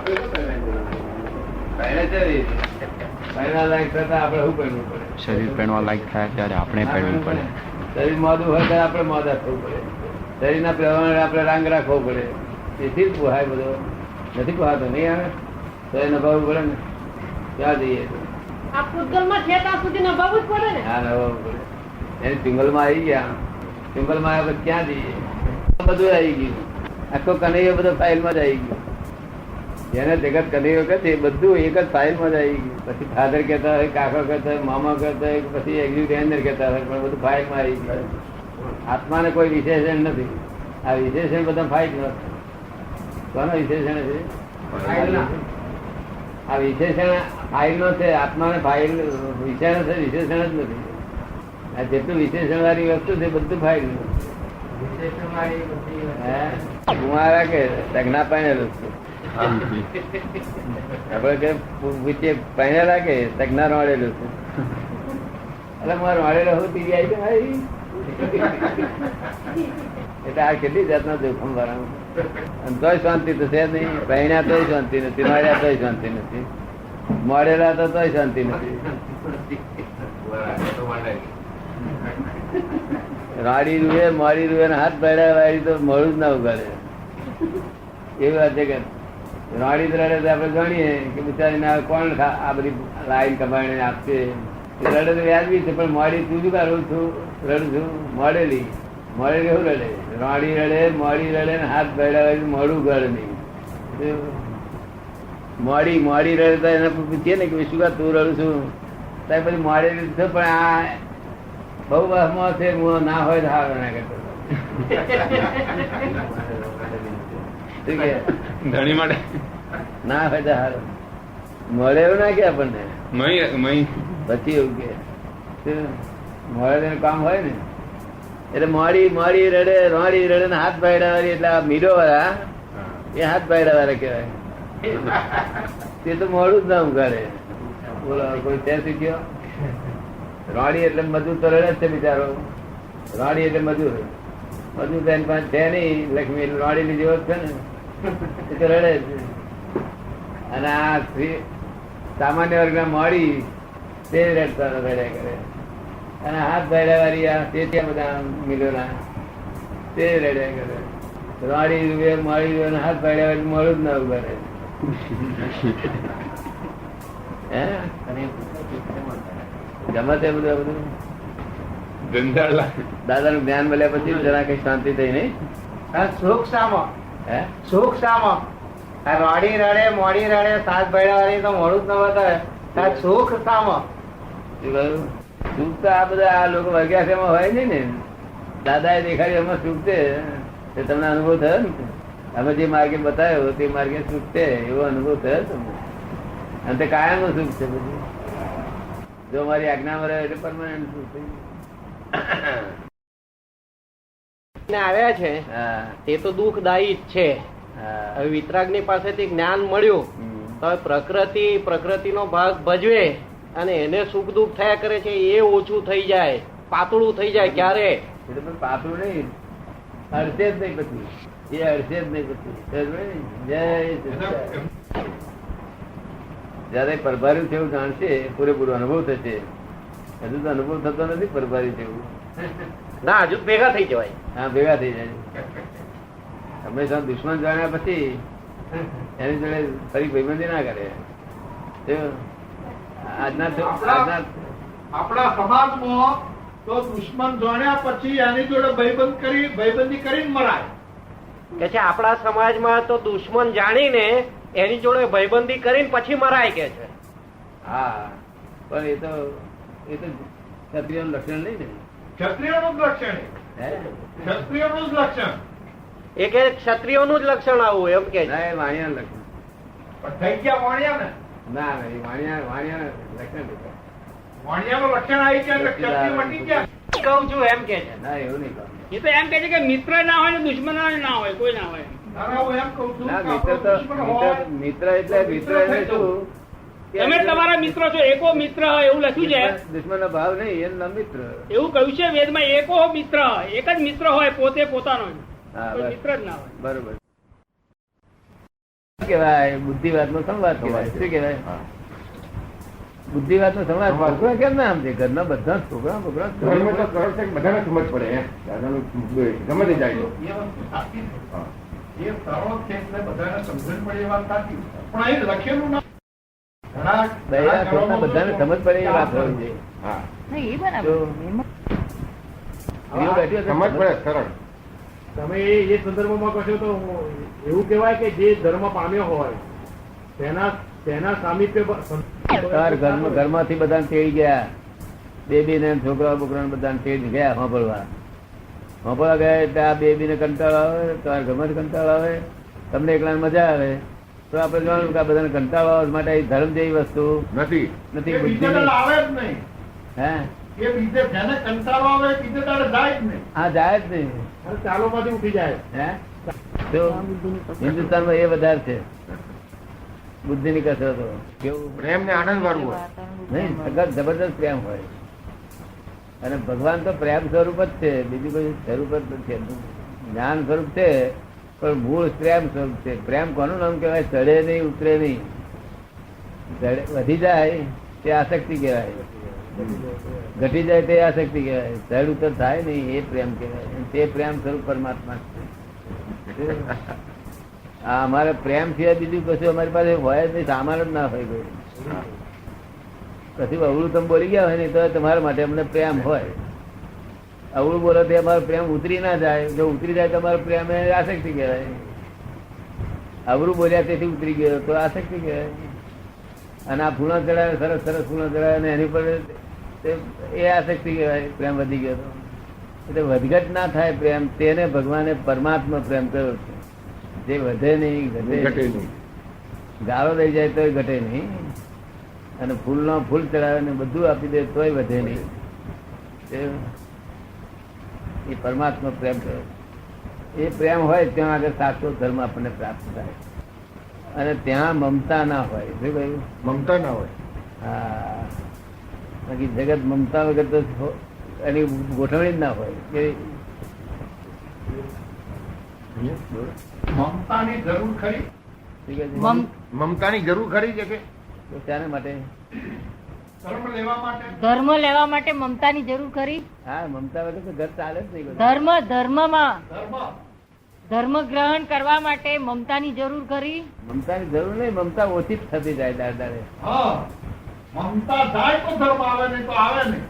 શરીર પહેરવા લાયક થાય ત્યારે આપણે પહેરવું પડે. શરીર મોદું હોય ત્યારે આપણે મોદ રાખવું પડે. શરીરના પ્રમાણે આપણે રાંગ રાખવો પડે. તેથી જ પોહાય બધો. નથી પોહાતો નહીં આવે તો એ નભાવવું પડે ને. ક્યાં જઈએ આ પૂતગલમાં છે ત્યાં સુધી નભાવવું જ પડે ને. હા, નભાવવું પડે. એની સિંગલમાં આવી ગયા. સિંગલમાં આવ્યા પછી ક્યાં જઈએ? બધું આવી ગયું. આખો કનૈયો બધો ફાઇલમાં જ આવી ગયો. જેને જગત કનૈયો કહે છે બધું એક જ ફાઇલમાં જ આવી ગયું. પછી ફાધર કહેતા હોય, કાકા કહેતા હોય, મામા કહેતા હોય, પછી એક્ઝિક્યુટિવ કહેતા હોય, પણ બધું ફાઇલમાં આવી ગયું. આત્માને કોઈ વિશેષણ નથી. આ વિશેષણ બધા ફાઇલ નથી. કોનો વિશેષણ છે? આ વિશેષણ ફાઇલ નો છે. આત્માને ફાઇલ વિશેષણ છે, વિશેષણ જ નથી. આ જેટલું વિશેષણ વાળી વસ્તુ છે બધું ફાઇલ નું. કુમારા કે સગના પહેરેલું છે. આપડે કે પૂછીએ પહેરેલા કે સગના રોડેલું છે. એટલે મારે રોડેલો હું ટીવી આવી ભાઈ. એટલે આ કેટલી જાતના જોખમ વાળા. તોય શાંતિ તો છે નહીં. પહેણ્યા તોય શાંતિ નથી. મળ્યા તોય શાંતિ નથી. મળેલા તો તોય શાંતિ નથી. રાડી રૂએ મારી રૂએ હાથ ભેડા વાળી તો મળું જ ના ઉગાડે. એવી વાત છે કે રાડી રડે તો આપડે જાણીએ કે બિચારીને કોણ આ બધી લાઈન કમાઈને આપશે. રડે તો વ્યાજબી છે, પણ મોડી તું જ કાઢું છું, રડું છું. મળેલી એવું રડે. રાડી રડે, મોડી રડે ને હાથ ભેડા વાળી મોડું ઉગાડે નહીં. મોડી રડે તો એને પૂછીએ ને કે શું તું રડું છું? ત્યાં પછી મોડેલી છે, પણ આ બહુ બસમાં છે. ના હોય તો હાર ના કરતો ધણી માટે ના હોય તો હાર મળે એવું ના કે આપણને. પછી એવું કે મળે કામ હોય ને એટલે મોડી રડે, રોડી રડે ને હાથ ભાઈડા વાળી. એટલે આ મીરો વાળા એ હાથ ભાઈડા વાળા કહેવાય. તે તો મોડું જ ના ઉગાડે. બોલો કોઈ ત્યાં શીખ્યો? રાડી એટલે મજૂર તો રડે જ છે બિચારો. રાડી એટલે મજૂર બેન પાંચ છે નઈ. લક્ષ્મી રાડી ની જેવો છે ને, એ તો રડે છે. અને આ સામાન્ય વર્ગના મોડી તે રડતા રડ્યા કરે. અને હાથ ભાઈડા વાળી આ તે ત્યાં બધા મિલોના તે રડ્યા કરે. રાડી રૂએ મોડી રૂએ હાથ ભાઈડા વાળી મળું જ ના ઉગાડે. ગમે તે બધું દાદા નું જ્ઞાન મળ્યા પછી જરા કઈ શાંતિ થઈ નઈ. સુખ સામો રોડી રડે, મોડી રડે, સાત ભેડા વાળી તો મોડું જ ન બતાવે. સુખ સામો સુખ તો આ બધા આ લોકો વર્ગ્યાશ્રમમાં હોય નઈ ને. દાદા એ દેખાડ્યું એમાં સુખ છે. તમને અનુભવ થયો ને? અમે જે માર્ગે બતાવ્યો તે માર્ગે સુખ છે એવો અનુભવ થયો તમને? અને તે કાયમ નું સુખ છે. બધું જો મારી આજ્ઞામાં રહે એટલે પરમાનન્ટ સુખ થઈ આવ્યા છે. તે તો દુઃખદાયી જ છે. હવે વિતરાગ ની પાસેથી જ્ઞાન મળ્યું તો પ્રકૃતિ નો ભાગ ભજવે અને એને સુખ દુઃખ થયા કરે છે. એ ઓછું થઈ જાય, પાતળું થઈ જાય. ક્યારે? પાતળું નહીં, અડશે જ નહીં. પછી એ અડશે જ નહીં. પછી જય જયારે પરભાર્યું છે એવું જાણશે, પૂરેપૂરો અનુભવ થશે. હજુ તો અનુભવ થતો નથી પરભારી છે એવું. ના, હજુ ભેગા થઈ જવાય. હા, ભેગા થઈ જાય. હંમેશા દુશ્મન જાણ્યા પછી એની જોડે ફરી ભાઈબંધી ના કરે. આપણા સમાજમાં તો દુશ્મન જાણ્યા પછી એની જોડે ભાઈબંધી કરીને મરાય કે છે. આપણા સમાજમાં તો દુશ્મન જાણીને એની જોડે ભાઈબંધી કરીને પછી મરાય કે છે. હા, પણ એ તો ક્ષત્રિયનું લક્ષણ નહીં ને. ક્ષત્રિયનું જ લક્ષણ. ક્ષત્રિયનું જ લક્ષણ. એ કે ક્ષત્રિયોનું જ લક્ષણ આવું એમ કે વાણિયા લક્ષણ. થઈ ગયા વાણિયા ને? ના, વાણિયા લક્ષણ વાણિયાનું લક્ષણ આવી ગયા એટલે ક્ષત્રિય મટી ગયા. કહું છું એમ કે છે. ના, એવું નહીં કહું. એ તો એમ કે છે કે મિત્ર ના હોય ને દુશ્મન ના હોય, કોઈ ના હોય. મિત્ર એટલે શું? તમે તમારા મિત્રો છો, એકો મિત્ર એવું લખ્યું છે. દુશ્મન નો ભાવ નહીં, એનું નામ મિત્ર. એવું કહ્યું છે વેદમાં, એકો મિત્ર, એક જ મિત્ર હોય પોતે પોતાનો, મિત્ર જ ના હોય. બરોબર. કહેવાય, બુદ્ધિવાદ નો સંવાદ કહેવાય. શું કહેવાય? બુદ્ધિવાદ નો સંવાદ. છોકરા કેમ ના સમજે? ઘરના બધા છોકરા બધાને સમજ પડે એમ. ગમે તે જાય તો. એ વસ્તુ સાચી છે. એ સરળ છે એટલે બધાને સમજણ પડે એ વાત સાચી. પણ અહીં લખેલું ના દયા છોકરા બધાને સમજ પડે એ વાત હોય છે. હા, નહીં, એ બરાબર. સ્ત્રીઓ બેઠી હશે, સમજ પડે સરળ. તમે એ સંદર્ભમાં કહો છો તો એવું કહેવાય કે જે ધર્મ પામ્યો હોય તેના સામીપ્ય તાર ઘરમાંથી બધાને તેડી ગયા, બેબી ને છોકરા બોકરા બધાને તેડી ગયા સાંભળવા ગયા. એટલે આ બેબી ને કંટાળો આવે, તમારા ઘરમાંથી કંટાળો આવે, તમને એકલા મજા આવે, તો આપડે જોવાનું કે આ બધાને કંટાળો આવે માટે ધર્મ જેવી વસ્તુ નથી. બુદ્ધિ આવે જ નહીં. હે એ બીજે જેને કંટાળો આવે બીજે તારે જાય જ નહીં. હા જાય જ નહીં. ચાલો માંથી ઉઠી જાય. હે તો હિન્દુસ્તાનમાં એ વધારે છે બુદ્ધિ ની કસરતો. કેવું પ્રેમ ને આનંદ વાળું હોય. નહીં, સખત જબરદસ્ત પ્રેમ હોય. અને ભગવાન તો પ્રેમ સ્વરૂપ જ છે, બીજું કોઈ સ્વરૂપ જ નથી. જ્ઞાન સ્વરૂપ છે પણ મૂળ પ્રેમ સ્વરૂપ છે. પ્રેમ કોનું નામ કહેવાય? ચડે નહીં, ઉતરે નહીં. વધી જાય તે આસક્તિ કહેવાય, ઘટી જાય તે આસક્તિ કહેવાય. ચડ ઉતર થાય નહીં એ પ્રેમ કહેવાય. તે પ્રેમ સ્વરૂપ પરમાત્મા છે. હા, અમારે પ્રેમ સિવાય બીજું કશું અમારી પાસે હોય જ નહીં, સામાન જ ના હોય કોઈ. કશું અવળું તમે બોલી ગયા હોય ને તો તમારા માટે અમને પ્રેમ હોય. અવળું બોલો તે અમારો પ્રેમ ઉતરી ના જાય. જો ઉતરી જાય તો અમારો પ્રેમ એ આસક્તિ કહેવાય. અવળું બોલ્યા તેથી ઉતરી ગયો તો આસક્તિ કહેવાય. અને આ ફૂલો ચડાવે, સરસ સરસ ફૂલો ચડાવે અને એની પર એ આસક્તિ કહેવાય. પ્રેમ વધી ગયો તો એટલે વધઘટ ના થાય પ્રેમ. તેને ભગવાને પરમાત્મા પ્રેમ કર્યો છે, જે વધે નહીં, ઘટે નહીં. ગાળો લઈ જાય તોય ઘટે નહીં, અને ફૂલનો ફૂલ ચડાવે ને બધું આપી દે તોય વધે નહીં. એ પરમાત્મા પ્રેમ કર્યો. એ પ્રેમ હોય ત્યાં આગળ સાચો ધર્મ આપણને પ્રાપ્ત થાય. અને ત્યાં મમતા ના હોય. શું કહ્યું? મમતા ના હોય. હા, બાકી જગત મમતા વગર તો એની ગોઠવણી જ ના હોય. કે મમતાની જરૂર ખરી. મમતાની જરૂર ખરી છે કે શાના માટે? ધર્મ લેવા માટે. ધર્મ લેવા માટે મમતાની જરૂર ખરી. હા, મમતા વગર તો ઘર ચાલે જ નહીં. ધર્મમાં ધર્મ ધર્મ ગ્રહણ કરવા માટે મમતાની જરૂર ખરી. મમતાની જરૂર નહીં, મમતા ઓછી જ થતી જાય દાડે દાડે. હા, મમતા જાય તો ધર્મ આવે નહીં તો આવે નહીં.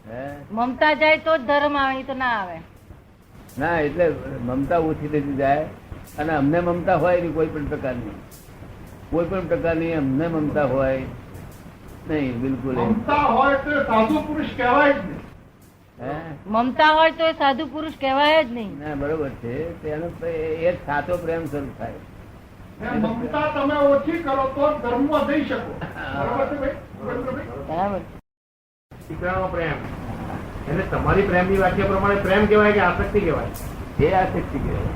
હે મમતા જાય તો જ ધર્મ આવે, નહીં તો ના આવે. ના, એટલે મમતા ઓછી થતી જાય. અને અમને મમતા હોય નહીં, કોઈ પણ પ્રકારની, કોઈ પણ પ્રકારની અમને મમતા હોય નહીં, બિલકુલ. મમતા હોય તો સાધુ પુરુષ કહેવાય જ નહીં. હે મમતા હોય તો એ સાધુ પુરુષ કહેવાય જ નહીં. ના, બરોબર છે. તેનો એ જ સાચો પ્રેમ સ્વરૂપ થાય. ને મમતા તમે ઓછી કરો તો ધર્મમાં જઈ શકો. બરોબર છે ભાઈ? બરોબર ભાઈ? બરાબર. દીકરાનો પ્રેમ એને તમારી પ્રેમની વ્યાખ્યા પ્રમાણે પ્રેમ કહેવાય કે આસક્તિ કહેવાય? એ આસક્તિ કહેવાય.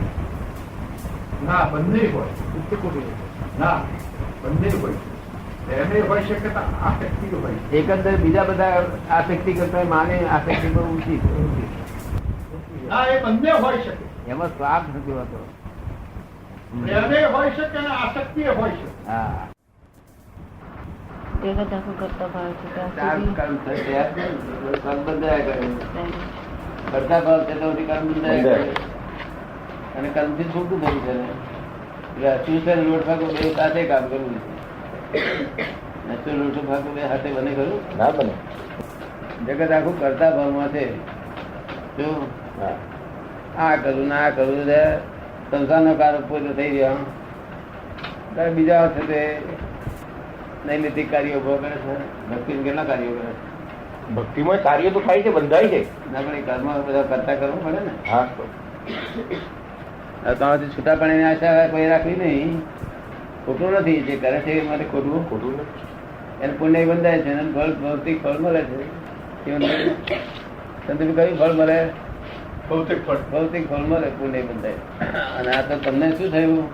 ના, બંને હોય. ઉચ્ચ કોટીની. ના, બંને હોય. એને હોય શકે તો આસક્તિ હોય. એકંદર બીજા બધા આસક્તિ કરતા માને આસક્તિ બહુ ઊંચી છે. ના, એ બંને હોય શકે. એમાં સ્વાર્થ નથી હોતો. પ્રેમે હોય શકે અને આસક્તિ હોય શકે. હા, દેહદાખો કરતા ભાવ છે ત્યાં ચાર સુધી કર્મ છે, કર્મ બંધાયા કરે. કરતા ભાવ છે તો કર્મ બંધાયા કરે. અને કર્મથી છૂટું થયું છે ને. એટલે અસુર છે ને લોટ ફાકો બે સાથે કામ કરવું છે. અસુર લોટ ફાકો બે હાથે બને ખરું? ના બને. જગત આખું કરતા ભાવમાં છે. જો આ કરું ને આ કરું, સંસારનો કાર પૂરો થઈ ગયો. ત્યારે બીજા છે તે નૈમિતિક કાર્યો ઉભો કરે છે. ભક્તિ કેટલા કાર્યો કરે છે? ભક્તિમાં કાર્ય તો થાય છે, બંધાય છે. ના, પણ એ કર્મ બધા કરતા કરવું પડે ને. હા, તમારાથી છૂટાપણીની આશા કોઈ રાખવી નહીં. ખોટું નથી, જે કરે છે એ માટે ખોટું ખોટું નથી. એને પુણ્ય બંધાય છે, એને ફળ ભૌતિક ફળ મળે છે. સંતોષ કયું ફળ મળે? ભૌતિક ફળ. ભૌતિક ફળ મળે, પુણ્ય બંધાય. અને આ તો તમને શું થયું?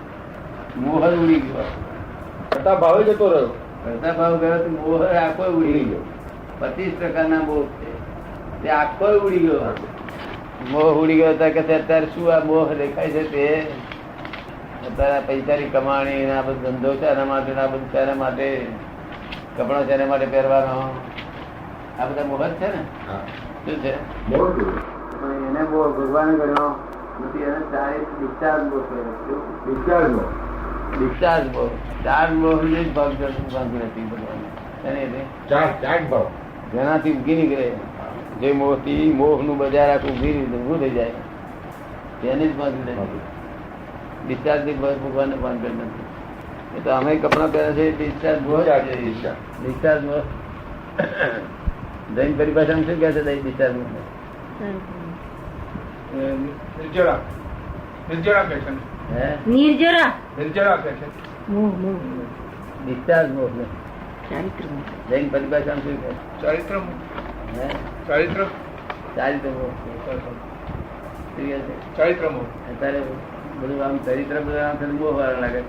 મોહ જ ઉડી ગયો. કરતા ભાવે જતો રહ્યો. કરતા ભાવ ગયો તો મોહ આખો ઉડી ગયો. 25 પ્રકારના મોહ છે, તે આખો ઉડી ગયો. મોહ ઉડી ગયો કે અત્યારે શું આ મોહ દેખાય છે તે તારા પૈસાની કમાણી ને આ બધો ધંધો છે એના માટે આ બધું શેના માટે કપડા શેના માટે પહેરવાનો આ બધા મોહત છે ને શું છે પણ એને બહુ ભગવાન ગણ્યો નથી એને ડિસ્ચાર્જ બહુ ડિસ્ચાર્જ બહુ ચાર્જ બહુ નથી ભગવાન જેનાથી ઉગી નીકળે જે મોહથી મોહ નું બજાર આખું ઉભું થઈ જાય તેની જ બાંધી નથી ડિસ્ચાર્જ થી ભગવાન બાંધેલ નથી એ તો અમે કપડા પહેરે છે ડિસ્ચાર્જ ડિસ્ચાર્જ જૈન પરિભાષામાં શું કહે છે ડિસ્ચાર્જ નિર્જરા નિર્જરા કહે છે હે નિર્જરા નિર્જરા કહે છે ડિસ્ચાર્જ મોહ ને જૈન પરિભાષામાં શું કહે ચારિત્ર હે ચારિત્ર ચારિત્ર મોહ ચારિત્ર મોહ અત્યારે બધું આમ ચરિત્ર બધું આમ થતું બહુ વાર લાગે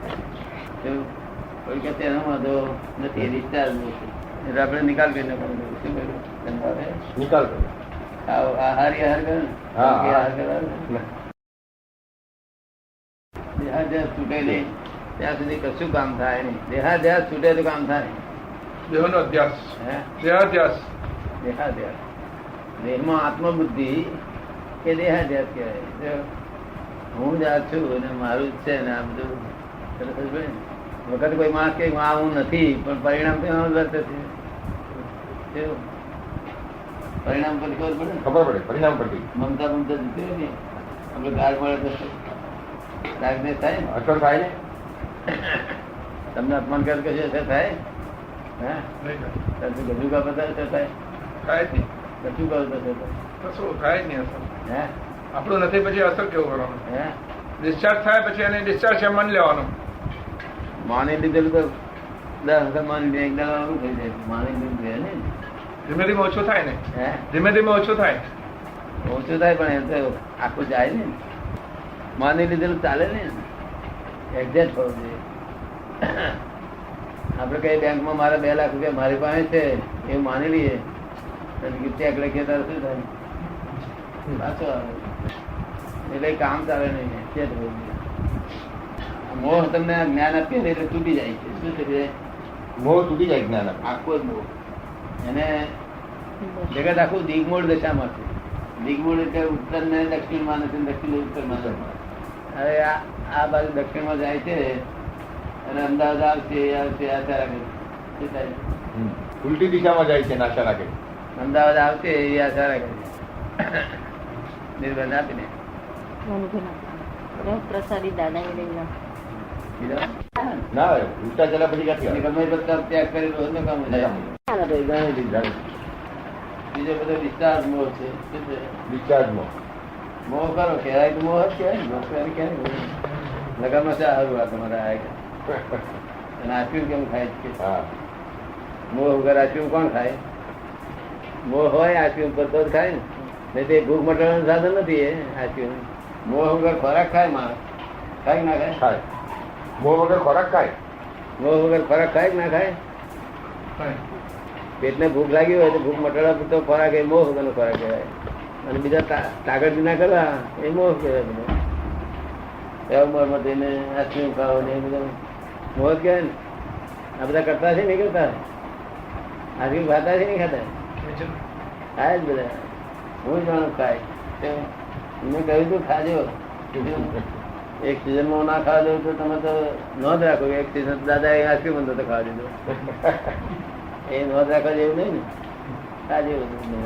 કોઈ કે તેનો વાંધો નથી ડિસ્ચાર્જ મોહ એટલે આપણે નિકાલ કરી નાખવાનો શું કર્યું નિકાલ કરો. આહાર આહાર કરે ને હા. આહાર કરવા દેહાધ્યાસ છૂટે નહીં ત્યાં સુધી કશું કામ થાય નહીં દેહાધ્યાસ છૂટે તો કામ થાય દેહનો અધ્યાસ હે દેહાધ્યાસ દેહાધ્યાસ દેહમાં આત્મબુદ્ધિ એ દેહાધ્યાસ કહેવાય હું જ આ છું અને મારું જ છે ને આ બધું વખત કોઈ માણસ કે હું નથી પણ પરિણામ તો વર્તે છે પરિણામ પર ખબર પડે ને ખબર પડે પરિણામ પરથી મમતા મમતા જતી હોય ને આપણે ગાળ મળે તો રાગને થાય ને અસર થાય ને તમને અપમાન કરે કશું અસર થાય હે નહીં તારું ગજુ કા બધા અસર થાય થાય જ નહીં કશું કરો તો અસર થાય કશું થાય જ નહીં અસર હે આપણું નથી પછી અસર કેવું કરવાનું હે ડિસ્ચાર્જ થાય પછી એને ડિસ્ચાર્જ છે માની લેવાનું માની લીધેલું તો 10 વખત માની લે એક દાડો થઈ જાય માની લીધું છે ને ધીમે ધીમે ઓછું થાય ને હે ધીમે ધીમે ઓછું થાય ઓછું થાય પણ એ તો આખું જાય ને માની લીધેલું ચાલે ને એક્ઝેક્ટ હોવું જોઈએ આપડે કઈ બેંકમાં મારા 2 લાખ રૂપિયા મારી પાસે છે એવું માની લઈએ ચેક લખીએ ત્યારે શું થાય પાછો આવે એટલે કામ ચાલે નહીં એક્ઝેક્ટ હોવું જોઈએ મોહ તમને જ્ઞાન આપીએ ને એટલે તૂટી જાય છે શું થઈ જાય મોહ તૂટી જાય જ્ઞાન આપે. આખો જ મોહ એને જગત આખું દિગ્મૂળ દશામાં છે દિગ્મૂળ એટલે ઉત્તર ને દક્ષિણ માં નથી દક્ષિણ ઉત્તર માં નથી. હવે આ બાજુ દક્ષિણ માં જાય છે અને અમદાવાદ આવશે આશા રાખે શું થાય? ઉલટી દિશામાં જાય છે નાશા રાખે અમદાવાદ આવશે એ આશા રાખે નિર્બંધ આપીને પ્રસાદી દાદા બીજા ના હોય ઉલટા ચલા પછી ક્યાંથી આવે? ગમે બધા ત્યાગ કરેલો હોય ને કામ થાય. બીજો બધો ડિસ્ચાર્જ મોહ છે શું છે? ડિસ્ચાર્જમાં મોહ કરો કહેવાય તો મોહ જ કહેવાય મોહ કહેવાય ક્યારે લગામાં છે સારું આ તમારા અને આપ્યું કેમ ખાય છે? હા મોહ વગર આપ્યું કોણ ખાય? મોહ હોય આપ્યું પર તો જ ખાય ને નહીં તો એ ભૂખ મટાડવાનું સાધન નથી એ આપ્યું મોહ વગર ખોરાક ખાય માણસ ખાય ના ખાય? ખાય મોહ વગર ખોરાક ખાય મોહ વગર ખોરાક ખાય કે ના ખાય? પેટને ભૂખ લાગી હોય તો ભૂખ મટાડવા પૂરતો ખોરાક એ મોહ વગરનો ખોરાક કહેવાય અને બીજા તાગડ ના કરવા એ મોહ કહેવાય બધો એવા ઉંમરમાં જઈને આઈસ્ક્રીમ ખાવો ને એ બધો મોહ જ કહેવાય ને આ બધા કરતા છે નહીં કરતા આઈસ્ક્રીમ ખાતા છે નહીં ખાતા ખાય જ બધા હું જાણું ખાય મેં કહ્યું તું ખાજો એક સિઝનમાં ના ખાવા દઉં તો તમે તો નોંધ રાખો એક સિઝન દાદા એ આઈસ્ક્રીમ બનતો તો ખાવા દીધો એ નોંધ રાખવા જેવું નહીં ને ખાજે બધું